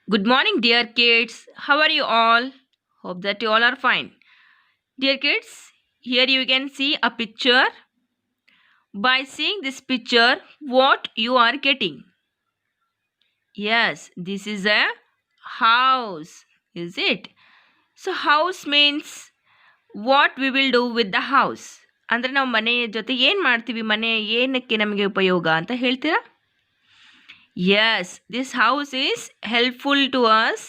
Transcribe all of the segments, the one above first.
Good morning, dear kids. How are you all? Hope that you all are fine. Dear kids, here you can see a picture. By seeing this picture, what you are getting? Yes, this is a house. Is it? So, house means what we will do with the house. ಅಂದರೆ ನಾವು ಮನೆಯ ಜೊತೆ ಏನು ಮಾಡ್ತೀವಿ, ಮನೆ ಏನಕ್ಕೆ ನಮಗೆ ಉಪಯೋಗ ಅಂತ ಹೇಳ್ತೀರಾ? Yes, this house is helpful to us.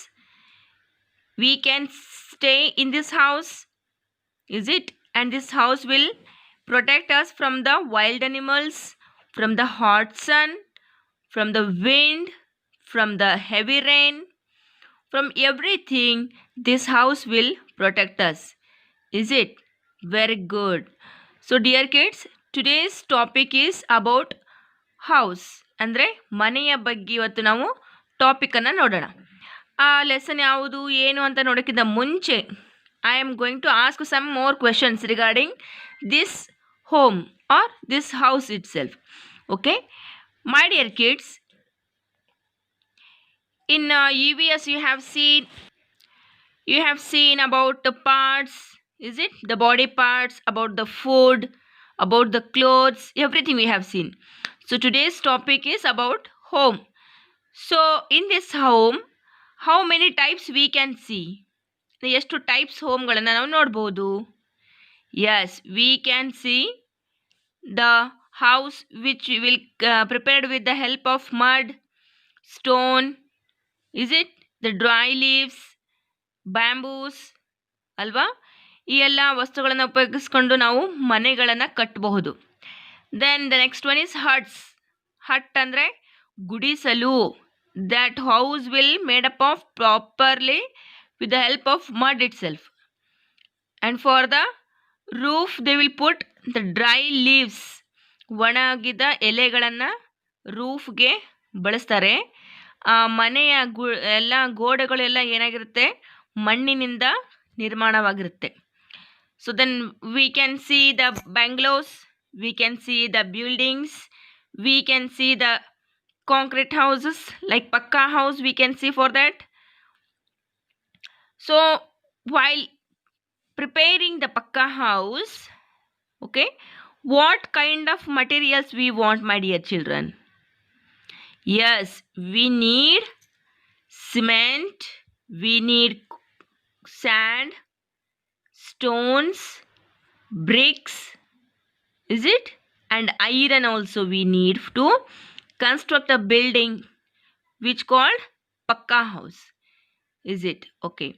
We can stay in this house, is it? And this house will protect us from the wild animals, from the hot sun, from the wind, from the heavy rain, from everything. This house will protect us, is it? Very good. So dear kids, today's topic is about house. ಅಂದರೆ ಮನೆಯ ಬಗ್ಗೆ ಇವತ್ತು ನಾವು ಟಾಪಿಕನ್ನು ನೋಡೋಣ. ಆ lesson ಯಾವುದು ಏನು ಅಂತ ನೋಡೋಕ್ಕಿಂತ ಮುಂಚೆ I am going to ask some more questions regarding this home or this house itself. Okay, my dear kids, in EVS you have seen about the parts, is it? The body parts, about the food, about the clothes, everything we have seen. So today's topic is about home. So in this home, how many types we can see? ಎಷ್ಟು types ಹೋಮ್ಗಳನ್ನು ನಾವು ನೋಡ್ಬೋದು? Yes, we can see the house which will prepared with the help of mud, stone, is it? The dry leaves, bamboos, ಅಲ್ವಾ? ಈ ಎಲ್ಲ ವಸ್ತುಗಳನ್ನು ಉಪಯೋಗಿಸ್ಕೊಂಡು ನಾವು ಮನೆಗಳನ್ನು ಕಟ್ಟಬಹುದು. Then the next one is huts. ಹಟ್ ಅಂದರೆ ಗುಡಿಸಲು. That house will made up of properly with the help of mud itself. And for the roof they will put the dry leaves. ಒಣಗಿದ ಎಲೆಗಳನ್ನು ರೂಫ್ಗೆ ಬಳಸ್ತಾರೆ. ಮನೆಯ ಎಲ್ಲ ಗೋಡೆಗಳೆಲ್ಲ ಏನಾಗಿರುತ್ತೆ, ಮಣ್ಣಿನಿಂದ ನಿರ್ಮಾಣವಾಗಿರುತ್ತೆ. So then we can see the bungalows, we can see the buildings, we can see the concrete houses like pakka house, we can see for that. So while preparing the pakka house, okay, what kind of materials we want, my dear children? Yes, we need cement, we need sand, stones, bricks, is it? And iron also we need to construct a building which called pakka house, is it? Okay,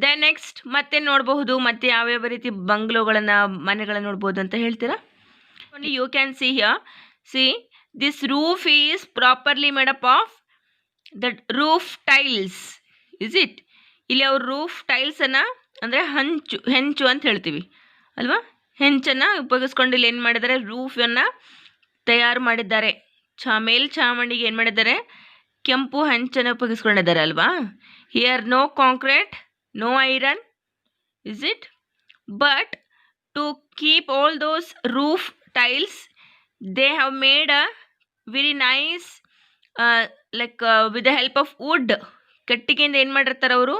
then next ಮತ್ತೆ ನೋಡಬಹುದು, ಮತ್ತೆ ಯಾವ್ಯಾವ ರೀತಿ ಬಂಗ್ಲೋಗಳನ್ನು ಮನೆಗಳನ್ನು ನೋಡ್ಬೋದು ಅಂತ ಹೇಳ್ತೀರಾ? You can see here, see this roof is properly made up of the roof tiles, is it? ಇಲ್ಲಿ ಅವ್ರು ರೂಫ್ ಟೈಲ್ಸನ್ನು ಅಂದರೆ ಹೆಂಚು ಅಂತ ಹೇಳ್ತೀವಿ ಅಲ್ವಾ, ಹೆಂಚನ್ನು ಉಪಯೋಗಿಸ್ಕೊಂಡು ಇಲ್ಲಿ ಏನು ಮಾಡಿದ್ದಾರೆ, ರೂಫನ್ನು ತಯಾರು ಮಾಡಿದ್ದಾರೆ. ಮೇಲ್ಛಾವಣಿಗೆ ಏನು ಮಾಡಿದ್ದಾರೆ, ಕೆಂಪು ಹೆಂಚನ್ನು ಉಪಯೋಗಿಸ್ಕೊಂಡಿದ್ದಾರೆ ಅಲ್ವಾ. Here no concrete, no iron, is it? But to keep all those roof tiles, they have made a very nice with the help of wood. ಕಟ್ಟಿಗೆಯಿಂದ ಏನು ಮಾಡಿರ್ತಾರೆ ಅವರು,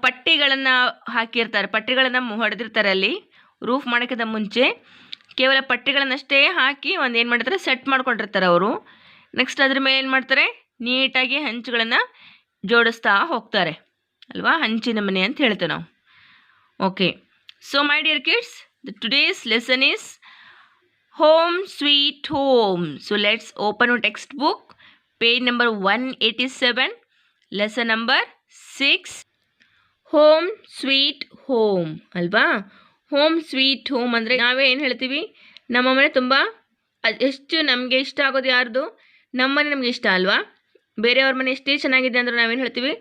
ಪಟ್ಟಿಗಳನ್ನು ಹಾಕಿರ್ತಾರೆ, ಪಟ್ಟಿಗಳನ್ನು ಹೊಡೆದಿರ್ತಾರೆ. ಅಲ್ಲಿ ರೂಫ್ ಮಾಡೋಕ್ಕಿಂತ ಮುಂಚೆ ಕೇವಲ ಪಟ್ಟಿಗಳನ್ನಷ್ಟೇ ಹಾಕಿ ಒಂದು ಏನು ಮಾಡಿರ್ತಾರೆ, ಸೆಟ್ ಮಾಡ್ಕೊಂಡಿರ್ತಾರೆ ಅವರು. ನೆಕ್ಸ್ಟ್ ಅದ್ರ ಮೇಲೆ ಏನು ಮಾಡ್ತಾರೆ, ನೀಟಾಗಿ ಹಂಚುಗಳನ್ನು ಜೋಡಿಸ್ತಾ ಹೋಗ್ತಾರೆ ಅಲ್ವಾ, ಹಂಚಿನ ಮನೆ ಅಂತ ಹೇಳ್ತೇವೆ ನಾವು. Okay, so my dear kids, today's lesson is Home Sweet Home. So let's open our textbook, page number 187, lesson number 6. Home Sweet Home ಅಲ್ವಾ. ಹೋಮ್ ಸ್ವೀಟ್ ಹೋಮ್ ಅಂದರೆ ನಾವೇ ಏನು ಹೇಳ್ತೀವಿ, ನಮ್ಮ ಮನೆ ತುಂಬ ಎಷ್ಟು ನಮಗೆ ಇಷ್ಟ ಆಗೋದು ಯಾರ್ದು, ನಮ್ಮ ಮನೆ ನಮಗೆ ಇಷ್ಟ ಅಲ್ವಾ. ಬೇರೆಯವ್ರ ಮನೆ ಎಷ್ಟೇ ಚೆನ್ನಾಗಿದೆ ಅಂದ್ರೆ ನಾವೇನು ಹೇಳ್ತೀವಿ,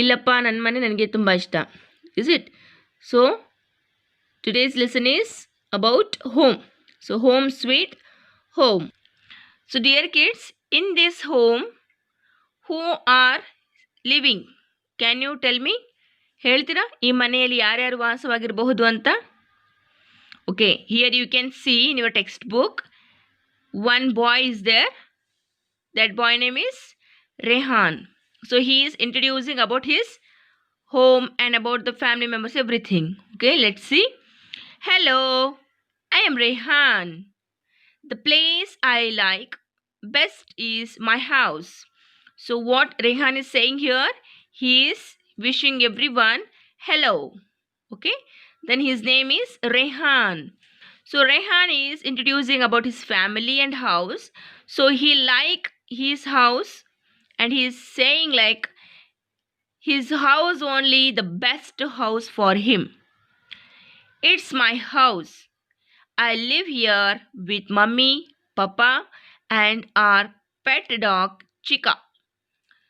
ಇಲ್ಲಪ್ಪ ನನ್ನ ಮನೆ ನನಗೆ ತುಂಬ ಇಷ್ಟ, is it? So today's lesson is about home. So home sweet home. So dear kids, in this home, who are living? Can you tell me? ಹೇಳ್ತೀರಾ ಈ ಮನೆಯಲ್ಲಿ ಯಾರ್ಯಾರು ವಾಸವಾಗಿರಬಹುದು ಅಂತ? Okay, here you can see in your textbook, one boy is there. That boy name is Rehan. So he is introducing about his home and about the family members, everything. Okay, let's see. Hello, I am Rehan. The place I like best is my house. So what Rehan is saying here, he is wishing everyone hello. Okay, then his name is Rehan. So Rehan is introducing about his family and house. So he like his house and he is saying like his house only the best house for him. It's my house. I live here with mummy, papa, and our pet dog Chica.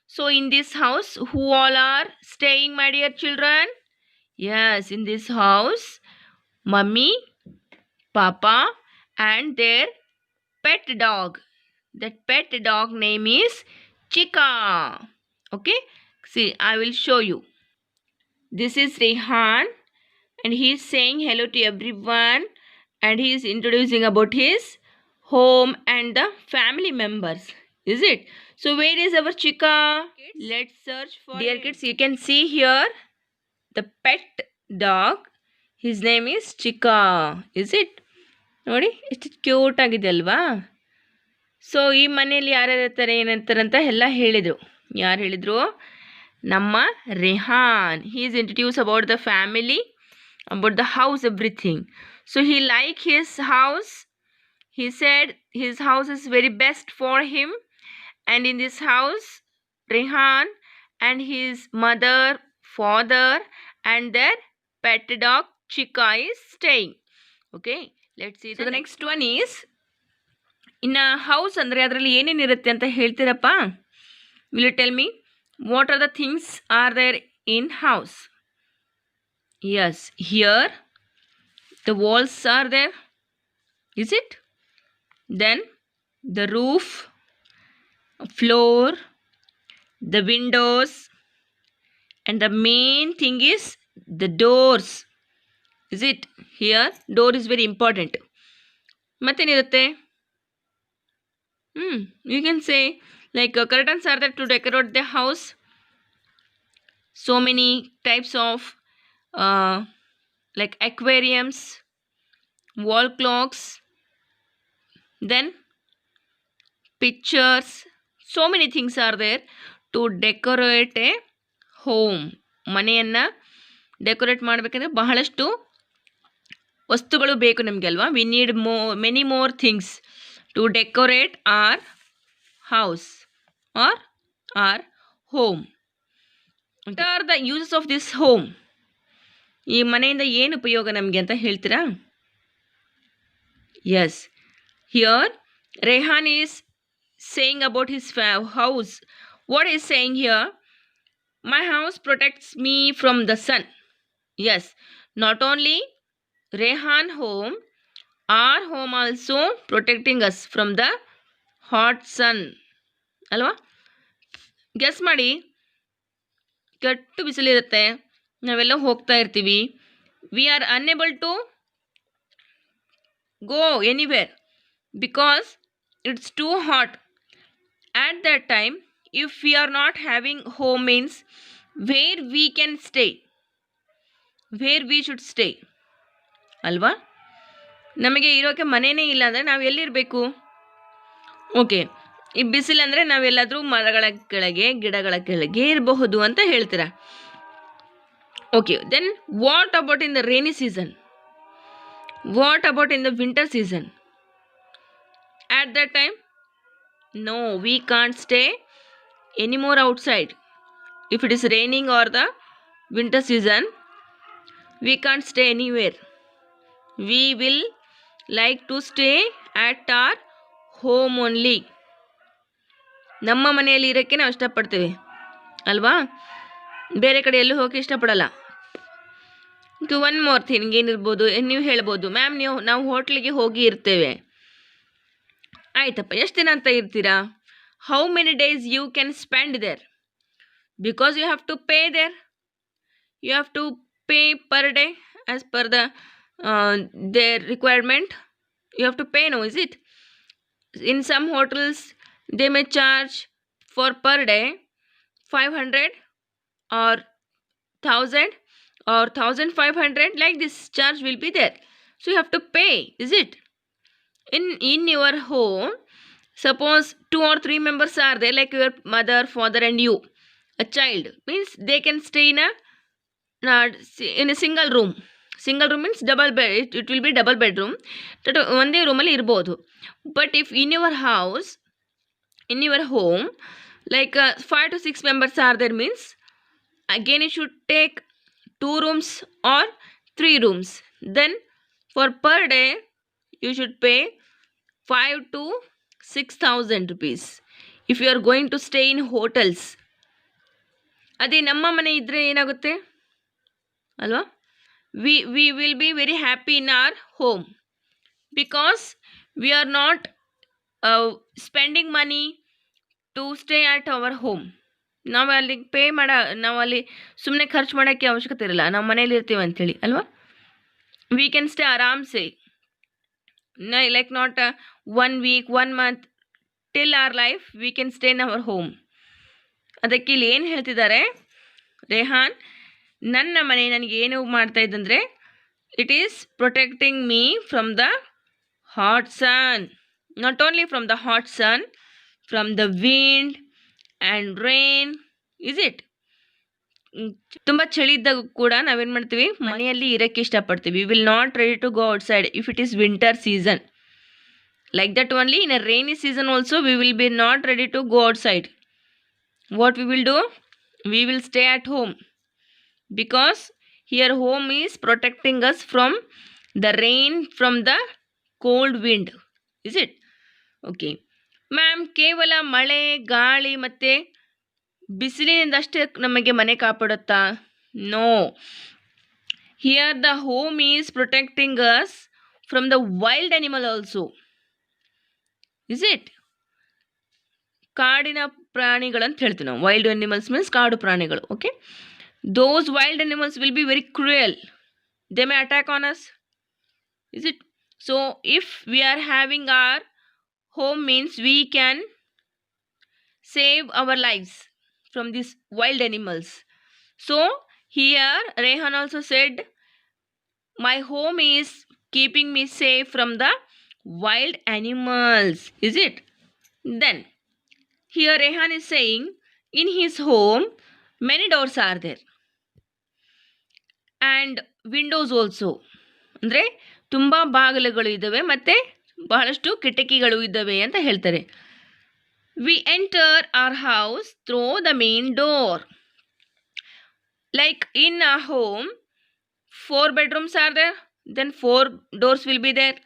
So in this house, who all are staying, my dear children? Yes, in this house, mummy, papa, and their pet dog. That pet dog name is Chica. Okay, see, I will show you. This is Rehan, and he is saying hello to everyone, and he is introducing about his home and the family members. Is it? So where is our Chica? Let's search for dear him. Kids, you can see here the pet dog. His name is Chica. Is it? ನೋಡಿ ಎಷ್ಟು cute ಆಗಿದೆ ಅಲ್ವಾ. So ಈ ಮನೆಯಲ್ಲಿ ಯಾರ್ಯಾರು ಇರ್ತಾರೆ ಏನಂತಾರಂತ ಎಲ್ಲ ಹೇಳಿದರು. ಯಾರು ಹೇಳಿದರು? ನಮ್ಮ Rehan. He is introduce about the family, about the house, everything. So he like his house. He said his house is very best for him, and in this house Rehan and his mother, father, and their pet dog Chica is staying. Okay, let's see. So the next one is, in a house andre ಅದರಲ್ಲಿ ಏನೇನಿರುತ್ತೆ ಅಂತ ಹೇಳ್ತೀರಪ್ಪ? Will you tell me what are the things are there in house? Yes, here the walls are there. Is it? Then the roof, floor, the windows, and the main thing is the doors. Is it? Here door is very important. ಮತ್ತೇನಿರುತ್ತೆ? You can say like curtains are there to decorate the house. So many types of like aquariums, wall clocks, then pictures. So many things are there to decorate a home. ಮನೆಯನ್ನು decorate ಮಾಡಬೇಕಂದ್ರೆ ಬಹಳಷ್ಟು ವಸ್ತುಗಳು ಬೇಕು ನಮಗೆ ಅಲ್ವಾ. We need many more things to decorate our house our our home. What are the uses of this home? ಈ ಮನೆಯಿಂದ ಏನು ಉಪಯೋಗ ನಮಗೆ ಅಂತ ಹೇಳ್ತೀರಾ? Yes, here Rehan is saying about his house. What is saying here? My house protects me from the sun. Yes, not only Rehan home, our home also protecting us from the hot sun. ಅಲ್ವಾ? Guess ಮಾಡಿ, ಕೆಟ್ಟು ಬಿಸಿಲಿರುತ್ತೆ, ನಾವೆಲ್ಲ ಹೋಗ್ತಾ ಇರ್ತೀವಿ. We are unable to go anywhere because it's too hot. At that time, if we are not having home, means where we can stay, where we should stay ಅಲ್ವಾ. ನಮಗೆ ಇರೋಕ್ಕೆ ಮನೆಯೇ ಇಲ್ಲ ಅಂದರೆ ನಾವು ಎಲ್ಲಿರಬೇಕು? ಓಕೆ, ಈ ಬಿಸಿಲಂದರೆ ನಾವೆಲ್ಲಾದರೂ ಮರಗಳ ಕೆಳಗೆ, ಗಿಡಗಳ ಕೆಳಗೆ ಇರಬಹುದು ಅಂತ ಹೇಳ್ತೀರಾ. Okay, then what about in the rainy season? What about in the winter season? At that time, no, we can't stay anymore outside. If it is raining or the winter season, we can't stay anywhere. We will like to stay at our home only. ನಮ್ಮ ಮನೆಯಲ್ಲಿ ಇರೋಕ್ಕೆ ನಾವು ಇಷ್ಟಪಡ್ತೇವೆ ಅಲ್ವಾ, ಬೇರೆ ಕಡೆ ಎಲ್ಲೂ ಹೋಗಿ ಇಷ್ಟಪಡಲ್ಲ. ಒನ್ ಮೋರ್ ಥಿಂಗ್ ಏನಿರ್ಬೋದು, ನೀವು ಹೇಳ್ಬೋದು, ಮ್ಯಾಮ್ ನಾವು ಹೋಟ್ಲಿಗೆ ಹೋಗಿ ಇರ್ತೇವೆ. ಆಯ್ತಪ್ಪ, ಎಷ್ಟು ದಿನ ಅಂತ ಇರ್ತೀರಾ? How many days you can spend there? Because you have to pay there. You have to pay per day as per the their requirement. You have to pay, no, is it? In some hotels they may charge for per day 500 or 1000 or 1500, like this charge will be there. So you have to pay, is it? In your home, suppose 2 or 3 members are there, like your mother, father and you, a child, means they can stay in a single room. Single room means double bed, it will be double bedroom, that ಒಂದೇ ರೂಮಲ್ಲಿ ಇರ್ಬೋದು. But if in your house, in your home, like 5 to 6 members are there, means again you should take 2 rooms or 3 rooms. Then for per day you should pay 5 to 6,000 rupees if you are going to stay in hotels. ಅದೇ ನಮ್ಮ ಮನೆ ಇದ್ದರೆ ಏನಾಗುತ್ತೆ ಅಲ್ವಾ? we will be very happy in our home because we are not spending money to stay at our home. ನಾವು ಅಲ್ಲಿ ನಾವು ಅಲ್ಲಿ ಸುಮ್ಮನೆ ಖರ್ಚು ಮಾಡೋಕ್ಕೆ ಅವಶ್ಯಕತೆ ಇರಲ್ಲ, ನಾವು ಮನೇಲಿ ಇರ್ತೀವಿ ಅಂಥೇಳಿ ಅಲ್ವಾ. ವಿ ಕ್ಯಾನ್ ಸ್ಟೇ ಆರಾಮ್ಸೆ, like not 1 week 1 month, till our life we can stay in our home. ಅದಕ್ಕೆ ಇಲ್ಲಿ ಏನು ಹೇಳ್ತಿದ್ದಾರೆ ರೇಹಾನ್, ನನ್ನ ಮನೆ ನನಗೆ ಏನು ಮಾಡ್ತಾ ಇದ್ದಂದರೆ, it is protecting me from the hot sun, not only from the hot sun, from the wind and rain, is it. ತುಂಬ ಚಳಿ ಇದ್ದಾಗ ಕೂಡ ನಾವೇನು ಮಾಡ್ತೀವಿ, ಮನೆಯಲ್ಲಿ ಇರೋಕ್ಕೆ ಇಷ್ಟಪಡ್ತೀವಿ. We will not ready to go outside if it is winter season. Like that only in a rainy season also we will be not ready to go outside. What we will do, we will stay at home because here home is protecting us from the rain, from the cold wind, is it? Okay ma'am, ಕೇವಲ ಮಳೆ ಗಾಳಿ ಮತ್ತು ಬಿಸಿಲಿನಿಂದಷ್ಟೇ ನಮಗೆ ಮನೆ ಕಾಪಾಡುತ್ತಾ? No, here the home is protecting us from the wild animal also, is it? ಕಾಡಿನ ಪ್ರಾಣಿಗಳಂತ ಹೇಳ್ತೀವಿ ನಾವು. ವೈಲ್ಡ್ ಅನಿಮಲ್ಸ್ ಮೀನ್ಸ್ ಕಾಡು ಪ್ರಾಣಿಗಳು. Okay, those wild animals will be very cruel, they may attack on us, is it? So if we are having our home, means we can save our lives from these wild animals. So here Rehan also said, my home is keeping me safe from the wild animals, is it? Then here Rehan is saying, in his home many doors are there and windows also, ಅಂದರೆ ತುಂಬ ಬಾಗಿಲುಗಳು ಇದ್ದಾವೆ ಮತ್ತು ಬಹಳಷ್ಟು ಕಿಟಕಿಗಳು ಇದ್ದಾವೆ ಅಂತ ಹೇಳ್ತಾರೆ. We enter our house through the main door. Like in a home 4 bedrooms are there, then 4 doors will be there.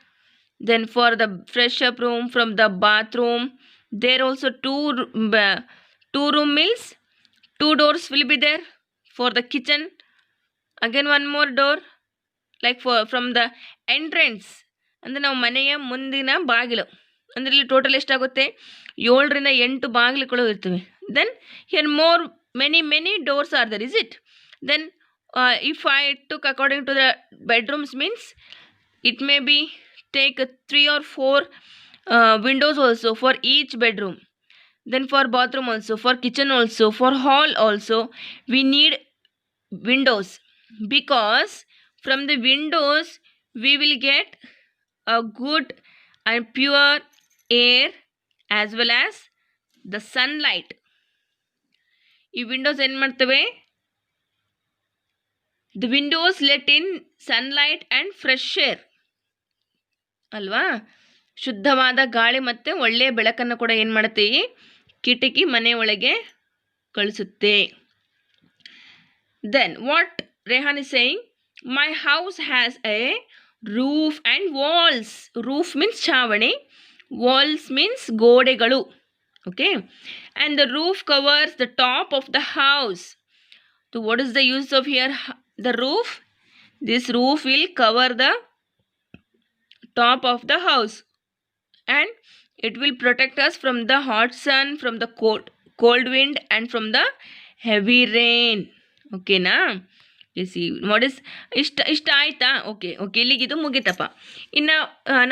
Then for the fresh up room, from the bathroom, there also 2 room meals 2 doors will be there. For the kitchen again 1 more door, like from the entrance, ಅಂದರೆ ನಾವು ಮನೆಯ ಮುಂದಿನ ಬಾಗಿಲು, ಅಂದರೆ ಇಲ್ಲಿ total ಎಷ್ಟಾಗುತ್ತೆ, 7 ರಿಂದ 8 ಬಾಗಿಲುಗಳು ಇರ್ತವೆ. Then here more many doors are there, is it? Then if I took according to the bedrooms, means it may be take 3 or 4 windows also for each bedroom. Then for bathroom also, for kitchen also, for hall also, we need windows, because from the windows we will get a good and pure air as well as the sunlight. ಈ Windows ಏನು ಮಾಡ್ತವೆ, the windows let in sunlight and fresh air ಅಲ್ವಾ? ಶುದ್ಧವಾದ ಗಾಳಿ ಮತ್ತು ಒಳ್ಳೆಯ ಬೆಳಕನ್ನು ಕೂಡ ಏನು ಮಾಡುತ್ತೆ, ಈ ಕಿಟಕಿ ಮನೆ ಒಳಗೆ ಕಳಿಸುತ್ತೆ. Then what Rehan is saying, my house has a roof and walls. Roof means ಛಾವಣಿ, walls means ಗೋಡೆಗಳು. Okay, and the roof covers the top of the house. So what is the use of here the roof? This roof will cover the top of the house and it will protect us from the hot sun, from the cold wind and from the heavy rain. ಓಕೆನಾ? See what is ಇಷ್ಟ ಆಯಿತಾ? Okay ಇಲ್ಲಿಗಿದು ಮುಗಿತಪ್ಪ. ಇನ್ನು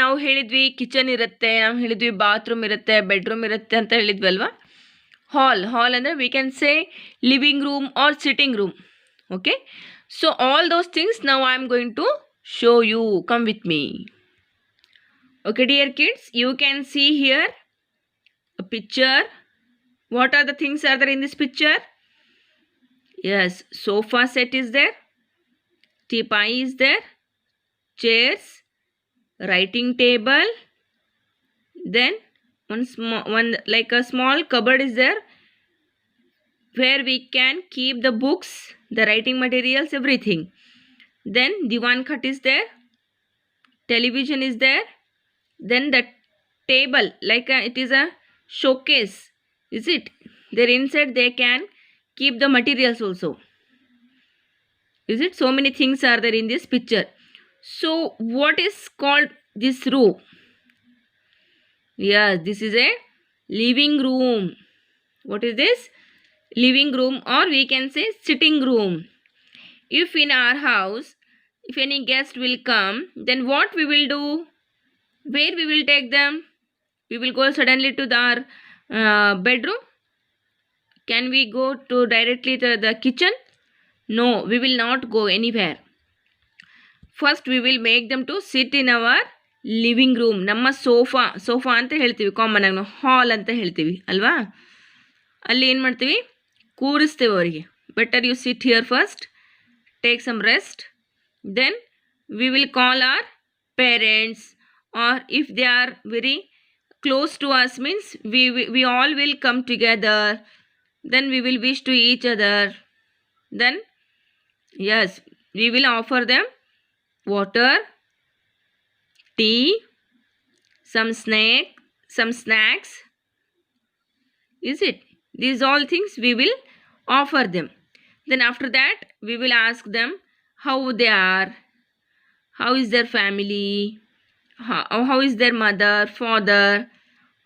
ನಾವು ಹೇಳಿದ್ವಿ kitchen ಇರುತ್ತೆ, ನಾವು ಹೇಳಿದ್ವಿ bathroom ಇರುತ್ತೆ, ಬೆಡ್ರೂಮ್ ಇರುತ್ತೆ ಅಂತ ಹೇಳಿದ್ವಿ ಅಲ್ವಾ. Hall ಅಂದರೆ we can say living room or sitting room. Okay, so all those things now I am going to show you. Come with me. Okay, dear kids, you can see here a picture. What are the things are there in this picture? Yes, sofa set is there, teapot is there, chairs, writing table, then one like a small cupboard is there where we can keep the books, the writing materials, everything. Then divan khat is there, television is there, then the table like it is a showcase, is it? There inside they can keep the materials also, is it? So many things are there in this picture. So what is called this room? Yes, this is a living room. What is this? Living room, or we can say sitting room. If in our house, if any guest will come, then what we will do? Where we will take them? We will go suddenly to our bedroom? Can we go to directly to the kitchen? No, we will not go anywhere. First we will make them to sit in our living room. ನಮ್ಮ sofa ಅಂತ ಹೇಳ್ತೀವಿ, common ಆಗಿ ನಾವು ಹಾಲ್ ಅಂತ ಹೇಳ್ತೀವಿ ಅಲ್ವಾ. ಅಲ್ಲಿ ಏನು ಮಾಡ್ತೀವಿ, ಕೂರಿಸ್ತೇವೆ ಅವರಿಗೆ. Better you sit here first, take some rest, then we will call our parents, or if they are very close to us means we all will come together, then we will wish to each other, then yes, we will offer them water, tea, some snacks, is it? These all things we will offer them. Then after that we will ask them how they are, how is their family, how is their mother, father,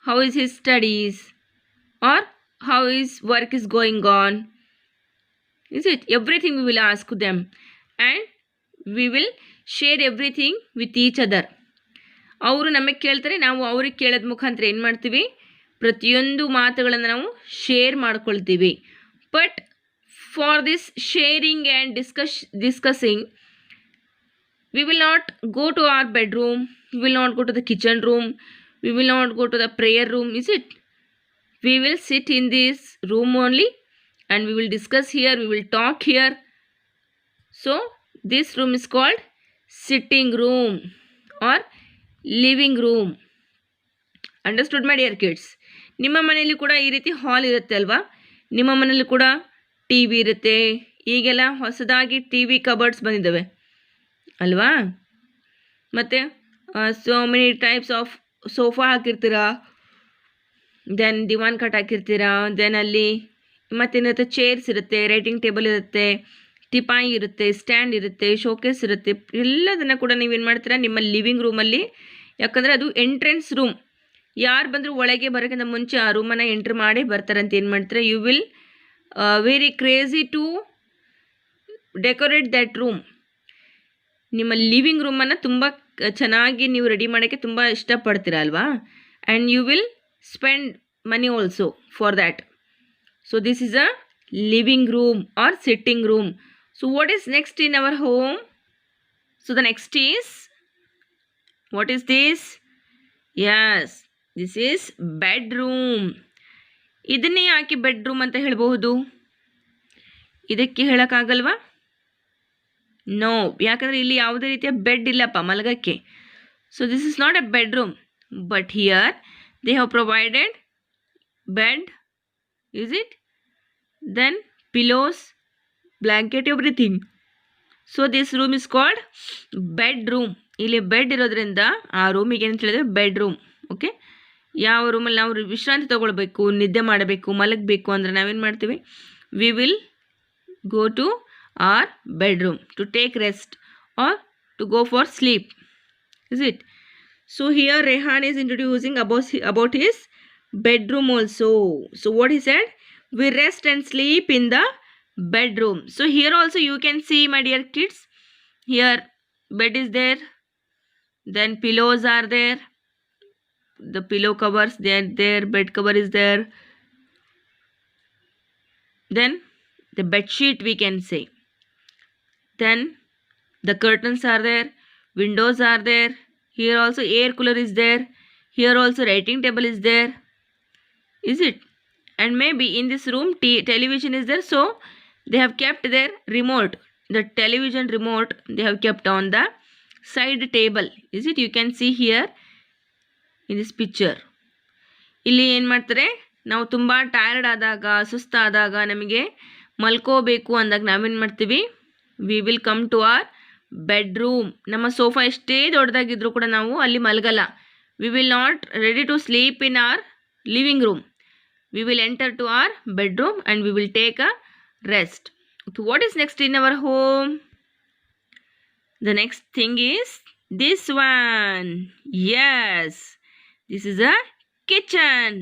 how is his studies, or how his work is going on, is it? Everything we will ask them, and we will share everything with each other. ಅವರು ನಮಗೆ ಕೇಳ್ತಾರೆ, ನಾವು ಅವ್ರಿಗೆ ಕೇಳೋದ ಮುಖಾಂತರ ಏನು ಮಾಡ್ತೀವಿ, ಪ್ರತಿಯೊಂದು ಮಾತುಗಳನ್ನು ನಾವು ಶೇರ್ ಮಾಡ್ಕೊಳ್ತೀವಿ. But for this sharing and discussing we will not go to our bedroom, we will not go to the kitchen room, we will not go to the prayer room, is it? We will sit in this room only and we will discuss here, we will talk here. So this room is called sitting room or living room. Understood my dear kids? ನಿಮ್ಮ ಮನೆಯಲ್ಲಿ ಕೂಡ ಈ ರೀತಿ ಹಾಲ್ ಇರುತ್ತೆ ಅಲ್ವಾ, ನಿಮ್ಮ ಮನೆಯಲ್ಲಿ ಕೂಡ ಟಿ ವಿ ಇರುತ್ತೆ. ಈಗೆಲ್ಲ ಹೊಸದಾಗಿ ಟಿ ವಿ ಕಬರ್ಡ್ಸ್ ಬಂದಿದ್ದಾವೆ ಅಲ್ವಾ, ಮತ್ತು so many types of sofa ಹಾಕಿರ್ತೀರಾ, ದೆನ್ ದಿವಾನ್ ಕಟ್ ಹಾಕಿರ್ತೀರಾ, ದೆನ್ ಅಲ್ಲಿ ಮತ್ತೇನಿರುತ್ತೆ, ಚೇರ್ಸ್ ಇರುತ್ತೆ, ರೈಟಿಂಗ್ ಟೇಬಲ್ ಇರುತ್ತೆ, ಟಿಪಾಯಿ ಇರುತ್ತೆ, ಸ್ಟ್ಯಾಂಡ್ ಇರುತ್ತೆ, ಶೋಕೇಸ್ ಇರುತ್ತೆ. ಎಲ್ಲದನ್ನು ಕೂಡ ನೀವೇನು ಮಾಡ್ತೀರಾ ನಿಮ್ಮ ಲಿವಿಂಗ್ ರೂಮಲ್ಲಿ, ಯಾಕಂದರೆ ಅದು ಎಂಟ್ರೆನ್ಸ್ ರೂಮ್. ಯಾರು ಬಂದರೂ ಒಳಗೆ ಬರೋಕ್ಕಿಂತ ಮುಂಚೆ ಆ ರೂಮನ್ನು ಎಂಟ್ರ್ ಮಾಡಿ ಬರ್ತಾರೆ ಅಂತ ಏನು ಮಾಡ್ತಾರೆ, you will very crazy to decorate that room. ನಿಮ್ಮ ಲಿವಿಂಗ್ ರೂಮನ್ನು ತುಂಬ ಚೆನ್ನಾಗಿ ನೀವು ರೆಡಿ ಮಾಡೋಕ್ಕೆ ತುಂಬ ಇಷ್ಟಪಡ್ತೀರಾ ಅಲ್ವಾ, and you will spend money also for that. So this is a living room or sitting room. So what is next in our home? So the next is, what is this? Yes, this is bedroom. ಇದನ್ನೇ ಯಾಕೆ bedroom ಅಂತ ಹೇಳಬಹುದು, ಇದಕ್ಕೆ ಹೇಳೋಕ್ಕಾಗಲ್ವಾ? No, ಯಾಕಂದರೆ ಇಲ್ಲಿ ಯಾವುದೇ ರೀತಿಯ bed ಇಲ್ಲಪ್ಪ ಮಲಗಕ್ಕೆ. So this is not a bedroom, but here they have provided bed, is it? Then pillows, blanket, everything. So this room is called bedroom. ಇಲ್ಲಿ ಬೆಡ್ ಇರೋದ್ರಿಂದ ಆ ರೂಮಿಗೆ ಏನು ಹೇಳಿದ್ರೆ ಬೆಡ್ರೂಮ್. ಓಕೆ, ಯಾವ ರೂಮಲ್ಲಿ ನಾವು ವಿಶ್ರಾಂತಿ ತೊಗೊಳ್ಬೇಕು, ನಿದ್ದೆ ಮಾಡಬೇಕು, ಮಲಗಬೇಕು ಅಂದರೆ ನಾವೇನು ಮಾಡ್ತೀವಿ, we will go to our bedroom to take rest or to go for sleep, is it? So here Rehan is introducing about his bedroom also. So what he said, we rest and sleep in the bedroom. So here also you can see my dear kids, here bed is there, then pillows are there, the pillow covers they are there, bed cover is there, then the bed sheet we can say. Then the curtains are there, windows are there, here also air cooler is there, here also writing table is there, is it? And maybe in this room television is there, so they have kept their remote, the television remote they have kept on the side table, is it? You can see here in this picture. ಇಲ್ಲಿ ಏನು ಮಾಡ್ತಾರೆ, ನಾವು ತುಂಬ tired ಆದಾಗ, ಸುಸ್ತಾದಾಗ, ನಮಗೆ ಮಲ್ಕೋಬೇಕು ಅಂದಾಗ ನಾವೇನು ಮಾಡ್ತೀವಿ, we will come to our bedroom. ನಮ್ಮ ಸೋಫಾ ಎಷ್ಟೇ ದೊಡ್ಡದಾಗಿದ್ರೂ ಕೂಡ ನಾವು ಅಲ್ಲಿ ಮಲಗಲ್ಲ. We will not ready to sleep in our living room. We will enter to our bedroom and we will take a rest. Okay, what is next in our home? The next thing is this one. Yes, this is a kitchen.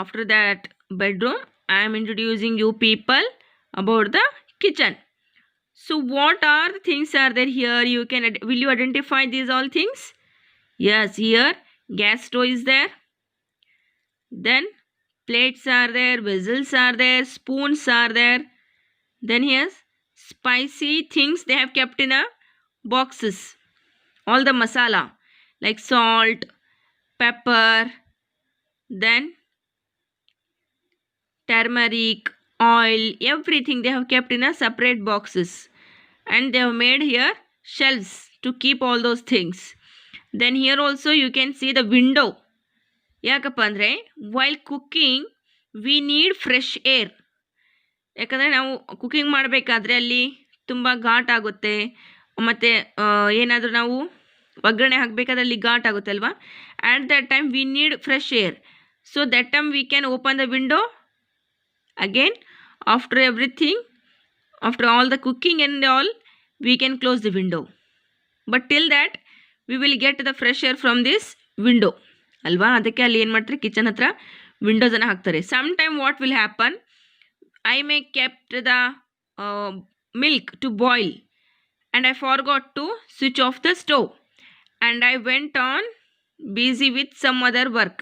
After that bedroom, I am introducing you people about the kitchen. So what are the things are there here? You can will you identify these all things? Yes, here gas stove is there. Then plates are there, vessels are there, spoons are there. Then here's spicy things they have kept in a boxes. All the masala like salt, pepper, then turmeric, oil, everything they have kept in a separate boxes. And they have made here shelves to keep all those things. Then here also you can see the window. ಯಾಕಪ್ಪ ಅಂದರೆ while cooking V need fresh air. ಯಾಕಂದರೆ ನಾವು cooking ಮಾಡಬೇಕಾದ್ರೆ ಅಲ್ಲಿ ತುಂಬ ಘಾಟ್ ಆಗುತ್ತೆ, ಮತ್ತು ಏನಾದರೂ ನಾವು ಒಗ್ಗರಣೆ ಹಾಕಬೇಕಾದ್ರೆ ಅಲ್ಲಿ ಘಾಟ್ ಆಗುತ್ತೆ ಅಲ್ವಾ. At that time we need fresh air. So that time we can open the window again. After everything, after all the cooking and all, we can close the window. But till that we will get the fresh air from this window ಅಲ್ವಾ. ಅದಕ್ಕೆ ಅಲ್ಲಿ ಏನು ಮಾಡ್ತಾರೆ, kitchen ಹತ್ರ ವಿಂಡೋಸನ್ನು ಹಾಕ್ತಾರೆ. Some time what will happen, I may kept the milk to boil and I forgot to switch off the stove and I went on busy with some other work.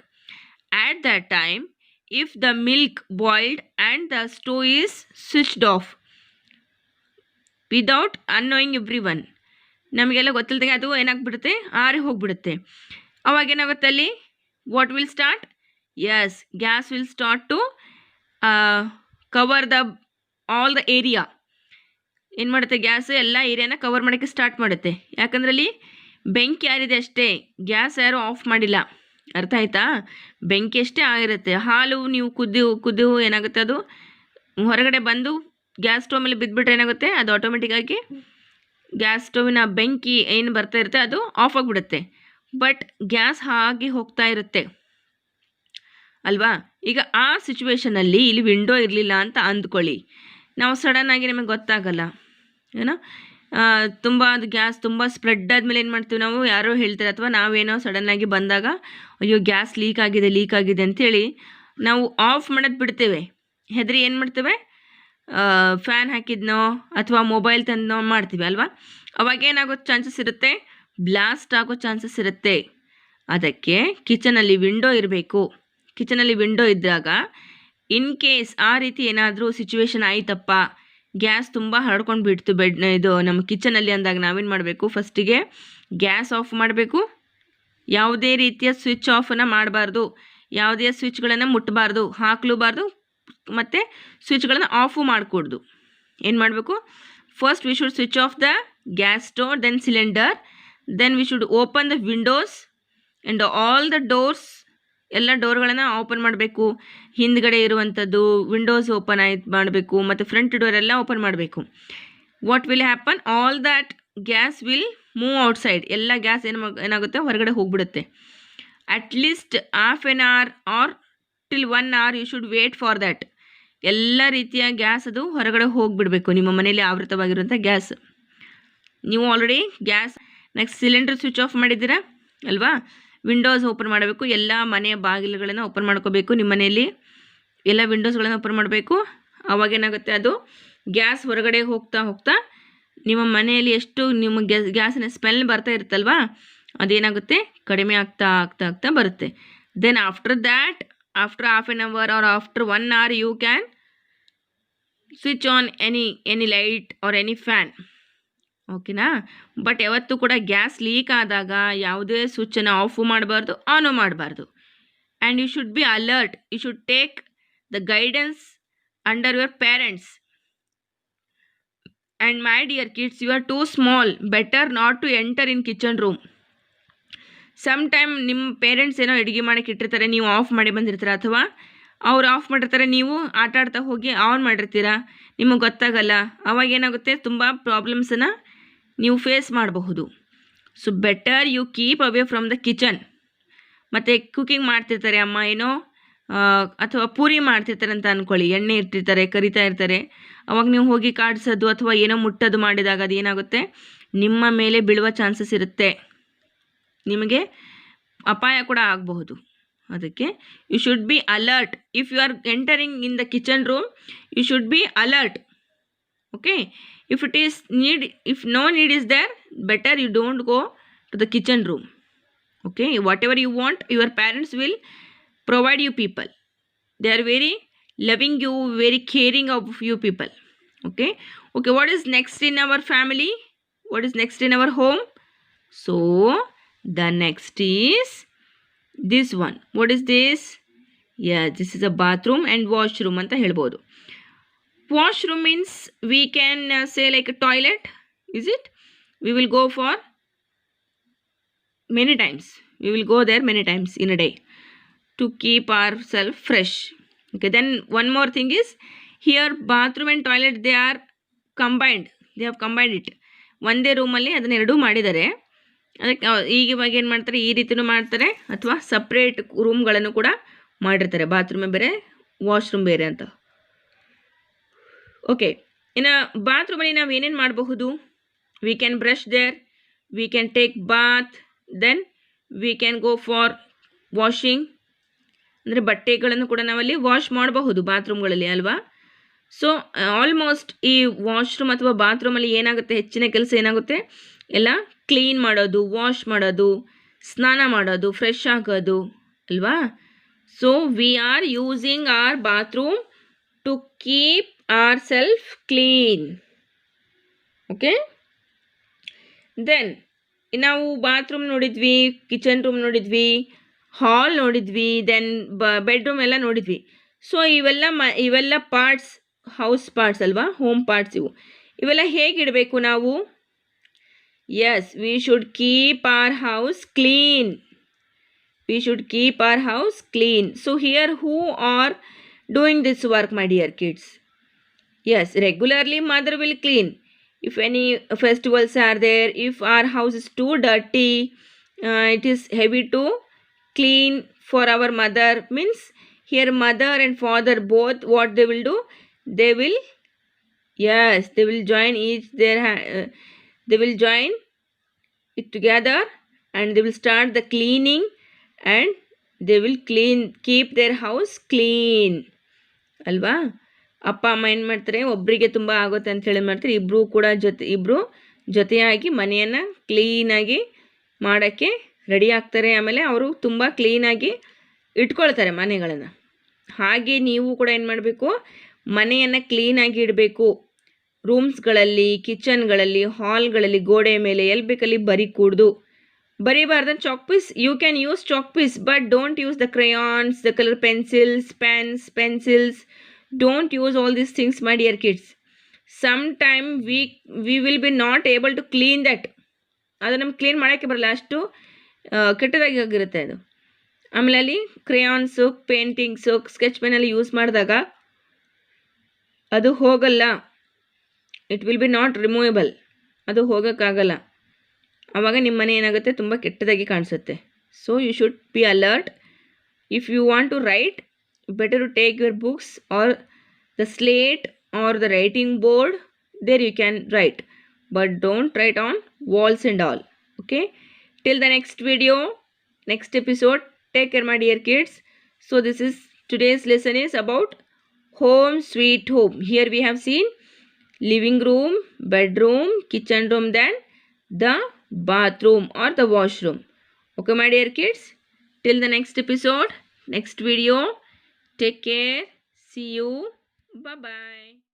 At that time, if the milk boiled and the stove is switched off without unknowing everyone, ನಮಗೆಲ್ಲ ಗೊತ್ತಿಲ್ಲದೆ ಅದು ಏನಾಗ್ಬಿಡುತ್ತೆ, ಆರಿ ಹೋಗ್ಬಿಡುತ್ತೆ. ಅವಾಗ ಏನಾಗುತ್ತೆ ಅಲ್ಲಿ, what will start, yes, gas will start to cover the all the area. ಏನು ಮಾಡುತ್ತೆ, gas ಎಲ್ಲ ಏರಿಯಾನ ಕವರ್ ಮಾಡೋಕ್ಕೆ ಸ್ಟಾರ್ಟ್ ಮಾಡುತ್ತೆ. ಯಾಕಂದ್ರೆ ಅಲ್ಲಿ ಬೆಂಕಿ ಯಾರಿದೆ ಅಷ್ಟೇ, ಗ್ಯಾಸ್ ಯಾರೂ ಆಫ್ ಮಾಡಿಲ್ಲ. ಅರ್ಥ ಆಯ್ತಾ? ಬೆಂಕಿ ಅಷ್ಟೇ ಆಗಿರುತ್ತೆ. ಹಾಲು ನೀವು ಕುದ್ದು ಏನಾಗುತ್ತೆ, ಅದು ಹೊರಗಡೆ ಬಂದು ಗ್ಯಾಸ್ ಸ್ಟವ್ ಮೇಲೆ ಬಿದ್ದುಬಿಟ್ರೆ ಏನಾಗುತ್ತೆ, ಅದು ಆಟೋಮೆಟಿಕ್ಕಾಗಿ ಗ್ಯಾಸ್ ಸ್ಟೋವಿನ ಬೆಂಕಿ ಏನು ಬರ್ತಾ ಇರುತ್ತೆ ಅದು ಆಫ್ ಆಗಿಬಿಡುತ್ತೆ. ಬಟ್ ಗ್ಯಾಸ್ ಹಾಗೆ ಹೋಗ್ತಾ ಇರುತ್ತೆ ಅಲ್ವಾ. ಈಗ ಆ ಸಿಚುವೇಷನಲ್ಲಿ ಇಲ್ಲಿ ವಿಂಡೋ ಇರಲಿಲ್ಲ ಅಂತ ಅಂದ್ಕೊಳ್ಳಿ. ನಾವು ಸಡನ್ನಾಗಿ ನಮಗೆ ಗೊತ್ತಾಗಲ್ಲ ಏನೋ, ತುಂಬ ಅದು ಗ್ಯಾಸ್ ತುಂಬ ಸ್ಪ್ರೆಡ್ ಆದಮೇಲೆ ಏನು ಮಾಡ್ತೀವಿ ನಾವು, ಯಾರೋ ಹೇಳ್ತಾರೆ ಅಥವಾ ನಾವೇನೋ ಸಡನ್ನಾಗಿ ಬಂದಾಗ ಅಯ್ಯೋ ಗ್ಯಾಸ್ ಲೀಕ್ ಆಗಿದೆ ಅಂಥೇಳಿ ನಾವು ಆಫ್ ಮಾಡೋದು ಬಿಡ್ತೇವೆ. ಹೆದರಿ ಏನು ಮಾಡ್ತೇವೆ, ಫ್ಯಾನ್ ಹಾಕಿದ್ನೋ ಅಥವಾ ಮೊಬೈಲ್ ತಂದನೋ ಮಾಡ್ತೀವಿ ಅಲ್ವಾ. ಅವಾಗ ಏನಾಗೋ ಚಾನ್ಸಸ್ ಇರುತ್ತೆ, ಬ್ಲಾಸ್ಟ್ ಆಗೋ ಚಾನ್ಸಸ್ ಇರುತ್ತೆ. ಅದಕ್ಕೆ ಕಿಚನಲ್ಲಿ ವಿಂಡೋ ಇರಬೇಕು. ಕಿಚನಲ್ಲಿ ವಿಂಡೋ ಇದ್ದಾಗ ಇನ್ ಕೇಸ್ ಆ ರೀತಿ ಏನಾದರೂ ಸಿಚುವೇಶನ್ ಆಯ್ತಪ್ಪ, ಗ್ಯಾಸ್ ತುಂಬ ಹರಡ್ಕೊಂಡು ಬಿಡ್ತು ಇದು ನಮ್ಮ ಕಿಚನಲ್ಲಿ ಅಂದಾಗ ನಾವೇನು ಮಾಡಬೇಕು, ಫಸ್ಟಿಗೆ ಗ್ಯಾಸ್ ಆಫ್ ಮಾಡಬೇಕು. ಯಾವುದೇ ರೀತಿಯ ಸ್ವಿಚ್ ಆಫನ್ನು ಮಾಡಬಾರ್ದು, ಯಾವುದೇ ಸ್ವಿಚ್ಗಳನ್ನು ಮುಟ್ಟಬಾರ್ದು, ಹಾಕ್ಲೂಬಾರ್ದು, ಮತ್ತು ಸ್ವಿಚ್ಗಳನ್ನು ಆಫು ಮಾಡಿಕೊಡ್ದು. ಏನು ಮಾಡಬೇಕು, first we should switch off the gas stove, then cylinder, then we should open the windows and all the doors. ಎಲ್ಲ ಡೋರ್ಗಳನ್ನು ಓಪನ್ ಮಾಡಬೇಕು. ಹಿಂದ್ಗಡೆ ಇರುವಂಥದ್ದು ವಿಂಡೋಸ್ ಓಪನ್ ಮಾಡಬೇಕು, ಮತ್ತು ಫ್ರಂಟ್ ಡೋರ್ ಎಲ್ಲ ಓಪನ್ ಮಾಡಬೇಕು. What will happen, all that gas will move outside. ಎಲ್ಲ ಗ್ಯಾಸ್ ಏನಾಗುತ್ತೆ, ಹೊರಗಡೆ ಹೋಗಿಬಿಡುತ್ತೆ. At least half an hour or till 1 hour you should wait for that. ಎಲ್ಲ ರೀತಿಯ ಗ್ಯಾಸ್ ಅದು ಹೊರಗಡೆ ಹೋಗಿಬಿಡಬೇಕು. ನಿಮ್ಮ ಮನೆಯಲ್ಲಿ ಆವೃತವಾಗಿರುವಂಥ ಗ್ಯಾಸ್, ನೀವು already gas next cylinder switch off ಮಾಡಿದ್ದೀರಾ ಅಲ್ವಾ. ವಿಂಡೋಸ್ ಓಪನ್ ಮಾಡಬೇಕು, ಎಲ್ಲ ಮನೆಯ ಬಾಗಿಲುಗಳನ್ನು ಓಪನ್ ಮಾಡ್ಕೋಬೇಕು. ನಿಮ್ಮ ಮನೆಯಲ್ಲಿ ಎಲ್ಲ ವಿಂಡೋಸ್ಗಳನ್ನು ಓಪನ್ ಮಾಡಬೇಕು. ಅವಾಗೇನಾಗುತ್ತೆ, ಅದು ಗ್ಯಾಸ್ ಹೊರಗಡೆ ಹೋಗ್ತಾ ನಿಮ್ಮ ಮನೆಯಲ್ಲಿ ಎಷ್ಟು ನಿಮ್ಮ ಗ್ಯಾಸಿನ ಸ್ಮೆಲ್ ಬರ್ತಾ ಇರುತ್ತಲ್ವಾ, ಅದೇನಾಗುತ್ತೆ, ಕಡಿಮೆ ಆಗ್ತಾ ಬರುತ್ತೆ. Then after that, after half an hour or after 1 hour you can switch on any light or any fan. ಓಕೆನಾ? ಬಟ್ ಯಾವತ್ತೂ ಕೂಡ ಗ್ಯಾಸ್ ಲೀಕ್ ಆದಾಗ ಯಾವುದೇ ಸ್ವಿಚ್ಚನ್ನು ಆಫು ಮಾಡಬಾರ್ದು, ಆನು ಮಾಡಬಾರ್ದು. And you should be alert. You should take the guidance under your parents. And my dear kids, you are too small, better not to enter in kitchen room. Some time ನಿಮ್ಮ parents ಏನೋ ಅಡುಗೆ ಮಾಡೋಕ್ಕೆ ಇಟ್ಟಿರ್ತಾರೆ, ನೀವು of ಮಾಡಿ ಬಂದಿರ್ತೀರ, ಅಥವಾ ಅವ್ರು of ಮಾಡಿರ್ತಾರೆ, ನೀವು ಆಟ ಆಡ್ತಾ ಹೋಗಿ ಆನ್ ಮಾಡಿರ್ತೀರ, ನಿಮಗೆ ಗೊತ್ತಾಗಲ್ಲ. ಅವಾಗ ಏನಾಗುತ್ತೆ, ತುಂಬ ಪ್ರಾಬ್ಲಮ್ಸನ್ನು ನೀವು ಫೇಸ್ ಮಾಡಬಹುದು. So better you keep away from the kitchen. ಮತ್ತು ಕುಕಿಂಗ್ ಮಾಡ್ತಿರ್ತಾರೆ ಅಮ್ಮ ಏನೋ, ಅಥವಾ ಪೂರಿ ಮಾಡ್ತಿರ್ತಾರೆ ಅಂತ ಅಂದ್ಕೊಳ್ಳಿ, ಎಣ್ಣೆ ಇಟ್ಟಿರ್ತಾರೆ, ಕರಿತಾ ಇರ್ತಾರೆ. ಅವಾಗ ನೀವು ಹೋಗಿ ಕಾಡಿಸೋದು ಅಥವಾ ಏನೋ ಮುಟ್ಟೋದು ಮಾಡಿದಾಗ ಅದು ಏನಾಗುತ್ತೆ, ನಿಮ್ಮ ಮೇಲೆ ಬೀಳುವ ಚಾನ್ಸಸ್ ಇರುತ್ತೆ, ನಿಮಗೆ ಅಪಾಯ ಕೂಡ ಆಗಬಹುದು. ಅದಕ್ಕೆ you should be alert. If you are entering in the kitchen room, you should be alert. Okay, if it is need, if no need is there, better you don't go to the kitchen room. Okay, whatever you want, your parents will provide you people. They are very loving you, very caring of you people. Okay, what is next in our family? What is next in our home? So the next is this one. What is this? Yeah, this is a bathroom and washroom anta helbodu. Washroom means we can say like a toilet, is it? We will go for many times. We will go there many times in a day to keep ourselves fresh. Okay, then one more thing is, here bathroom and toilet, they are combined. They have combined it. ಒಂದೇ ರೂಮಲ್ಲಿ ಅದನ್ನ ಎರಡೂ ಮಾಡಿದ್ದಾರೆ. ಅದಕ್ಕೆ ಈಗ ಇವಾಗ ಏನು ಮಾಡ್ತಾರೆ, ಈ ರೀತಿಯೂ ಮಾಡ್ತಾರೆ, ಅಥವಾ ಸಪ್ರೇಟ್ ರೂಮ್ಗಳನ್ನು ಕೂಡ ಮಾಡಿರ್ತಾರೆ. ಬಾತ್ರೂಮೇ ಬೇರೆ, ವಾಶ್ರೂಮ್ ಬೇರೆ ಅಂತ. ಓಕೆ, ಇನ್ನು ಬಾತ್ರೂಮಲ್ಲಿ ನಾವು ಏನೇನು ಮಾಡಬಹುದು? We can brush there, we can take bath, then we can go for washing. ಅಂದರೆ ಬಟ್ಟೆಗಳನ್ನು ಕೂಡ ನಾವಲ್ಲಿ ವಾಶ್ ಮಾಡಬಹುದು ಬಾತ್ರೂಮ್ಗಳಲ್ಲಿ, ಅಲ್ವಾ? ಸೊ ಆಲ್ಮೋಸ್ಟ್ ಈ ವಾಶ್ರೂಮ್ ಅಥವಾ ಬಾತ್ರೂಮಲ್ಲಿ ಏನಾಗುತ್ತೆ, ಹೆಚ್ಚಿನ ಕೆಲಸ ಏನಾಗುತ್ತೆ, ಎಲ್ಲ ಕ್ಲೀನ್ ಮಾಡೋದು, ವಾಶ್ ಮಾಡೋದು, ಸ್ನಾನ ಮಾಡೋದು, ಫ್ರೆಶ್ ಆಗೋದು, ಅಲ್ವಾ? So we are using our bathroom to keep ourselves clean. Okay, then ನಾವು ಬಾತ್ರೂಮ್ ನೋಡಿದ್ವಿ, ಕಿಚನ್ ರೂಮ್ ನೋಡಿದ್ವಿ, ಹಾಲ್ ನೋಡಿದ್ವಿ, ದೆನ್ ಬೆಡ್ರೂಮ್ ಎಲ್ಲ ನೋಡಿದ್ವಿ. ಸೊ ಇವೆಲ್ಲ ಪಾರ್ಟ್ಸ್, ಹೌಸ್ ಪಾರ್ಟ್ಸ್ ಅಲ್ವಾ, ಹೋಮ್ ಪಾರ್ಟ್ಸ್. ಇವೆಲ್ಲ ಹೇಗಿಡಬೇಕು ನಾವು? Yes, we should keep our house clean. We should keep our house clean. So here who are doing this work, my dear kids? Yes, regularly mother will clean. If any festivals are there, if our house is too dirty, it is heavy to clean for our mother. Means here mother and father both, what they will do? They will, yes, they will join they will join it together and they will start the cleaning and they will keep their house clean. ಅಲ್ವಾ? ಅಪ್ಪ ಅಮ್ಮ ಏನು ಮಾಡ್ತಾರೆ, ಒಬ್ಬರಿಗೆ ತುಂಬ ಆಗುತ್ತೆ ಅಂಥೇಳಿ ಮಾಡ್ತಾರೆ, ಇಬ್ಬರು ಜೊತೆಯಾಗಿ ಮನೆಯನ್ನು ಕ್ಲೀನಾಗಿ ಮಾಡೋಕ್ಕೆ ರೆಡಿ ಆಗ್ತಾರೆ. ಆಮೇಲೆ ಅವರು ತುಂಬ ಕ್ಲೀನಾಗಿ ಇಟ್ಕೊಳ್ತಾರೆ ಮನೆಗಳನ್ನು. ಹಾಗೆ ನೀವು ಕೂಡ ಏನು ಮಾಡಬೇಕು, ಮನೆಯನ್ನು ಕ್ಲೀನಾಗಿ ಇಡಬೇಕು. ರೂಮ್ಸ್ಗಳಲ್ಲಿ, ಕಿಚನ್ಗಳಲ್ಲಿ, ಹಾಲ್ಗಳಲ್ಲಿ, ಗೋಡೆ ಮೇಲೆ ಎಲ್ಲಿ ಬೇಕಲ್ಲಿ ಬರಿಬಾರ್ದು. Chalk piece, you can use chalk piece, but don't use the crayons, the colour pencils, pens, pencils. Don't use all these things, my dear kids. Sometime we will be not able to clean that. ಅದು ನಮ್ಗೆ clean ಮಾಡೋಕ್ಕೆ ಬರಲ್ಲ, ಅಷ್ಟು ಕೆಟ್ಟದಾಗಿ ಆಗಿರುತ್ತೆ ಅದು. ಆಮೇಲೆ ಅಲ್ಲಿ ಕ್ರೇಯಾನ್ಸು, ಪೇಂಟಿಂಗ್ಸು, ಸ್ಕೆಚ್ ಪೆನ್ನಲ್ಲಿ ಯೂಸ್ ಮಾಡಿದಾಗ ಅದು ಹೋಗಲ್ಲ. It will be not removable. ಅದು ಹೋಗೋಕ್ಕಾಗಲ್ಲ. ಆವಾಗ ನಿಮ್ಮ ಮನೆ ಏನಾಗುತ್ತೆ, ತುಂಬ ಕೆಟ್ಟದಾಗಿ ಕಾಣಿಸುತ್ತೆ. So you should be alert. If you want to write, better to take your books or the slate or the writing board, there you can write, but don't write on walls and all. Okay, till the next video, next episode, take care, my dear kids. So this is today's lesson is about home sweet home. Here we have seen living room, bedroom, kitchen room, then the bathroom or the washroom. Okay, my dear kids, till the next episode, next video. Take care. See you. Bye-bye.